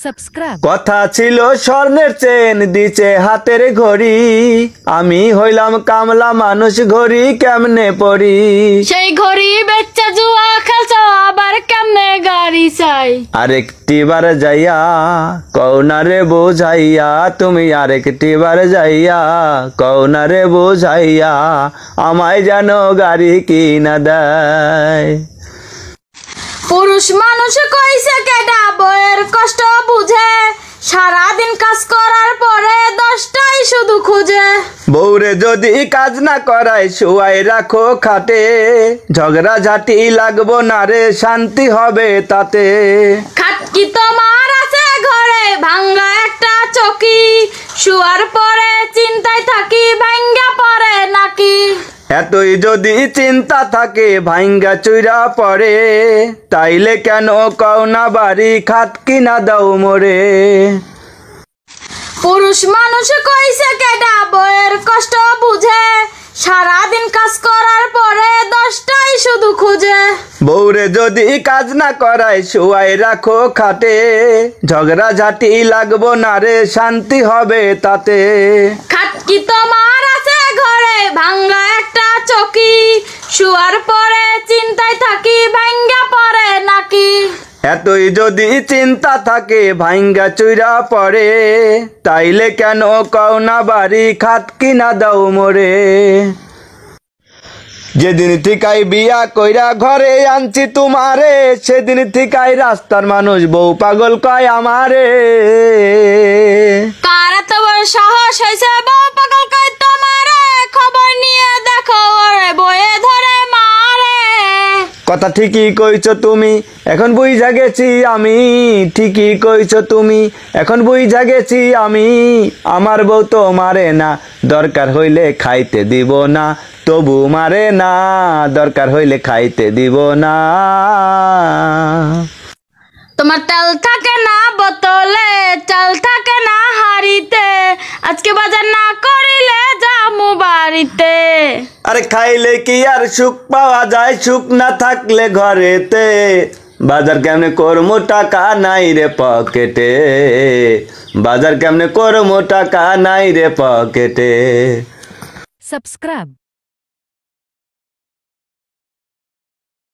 Subscribe. কথা ছিল স্বর্ণের চেন দিছে হাতের ঘড়ি, আমি হইলাম কামলা মানুষ, ঘড়ি কেমনে পড়ি। সেই ঘড়ি বেচ্চা জুয়া খেলছ, আবার কেমনে গাড়ি চাই। আরেকটি বার যাইয়া কৌনারে বুঝাইয়া, তুমি আরেকটি বার যাইয়া কৌনারে বুঝাইয়া, আমায় যেন গাড়ি কিনা দেয়। পুরুষ মানুষ কইছে কেডা বইয়ের কষ্ট বুঝে, সারাদিন কাজ করার পরে 10টাই শুধু খুঁজে। বউরে যদি কাজ না করায় শুয়াই রাখো খাটে, ঝগড়া ঝাঁটি লাগবো না রে, শান্তি হবে তাতে। খাটকি তোমার আছে ঘরে ভাঙ্গা একটা চকি, শুয়ার পরে চিন্তায় থাকি ভাঙ্গা পড়ে নাকি। এতই যদি চিন্তা থাকে ভাঙ্গা চুইরা পড়ে, তাইলে কেন কও না বাড়ি খাট কিনা দাও মোরে। পুরুষ মানুষ কইছে কেডা বইয়ের কষ্ট বুঝে, সারাদিন কাজ করার পরে 10টাই শুধু খুঁজে। বউরে যদি কাজ না করায় শুয়াই রাখো খাটে, ঝগড়া ঝাঁটি লাগবো না রে, শান্তি হবে তাতে। খাটকি তোমার আছে ঘরে ভাঙ্গা একটা চকি, শুয়ার পরে চিন্তায় থাকি ভাঙ্গা পড়ে নাকি। এতই যদি চিন্তা থাকে ভাঙ্গা চুইরা পড়ে, তাইলে কেন কও না বাড়ি খাট কিনা দাও মোরে। যেদিন থিকাই বিয়া কইরা ঘরে আনছি তোমারে, সেদিন থিকাই রাস্তার মানুষ বউ পাগল কয় আমারে। কার এত বড় সাহস হয়েছে বউ পাগল কয় তোমারে, খবর নিয়ে দেখো ওরে বয়ে ধরে মারে। কথা ঠিকই কইছো তুমি, এখন বুঝা গেছি আমি, ঠিকই কইছো তুমি, এখন বুঝা গেছি আমি। আমার বউ তো মারে না, দরকার হইলে খাইতে দিব না, তবু মারে না, দরকার হইলে খাইতে দিব না। তোমার তেল থাকে না বোতলে, চাল থাকে না হাড়িতে, আজকে বাজার না করিলে যামু বাড়িতে। আরে খাইলে কি আর সুখ পাওয়া যায়, সুখ না থাকলে ঘরেতে, বাজার কেমনে করমু টাকা নাই রে পকেটে, বাজার কেমনে করমু টাকা নাই রে পকেটে। সাবস্ক্রাইব।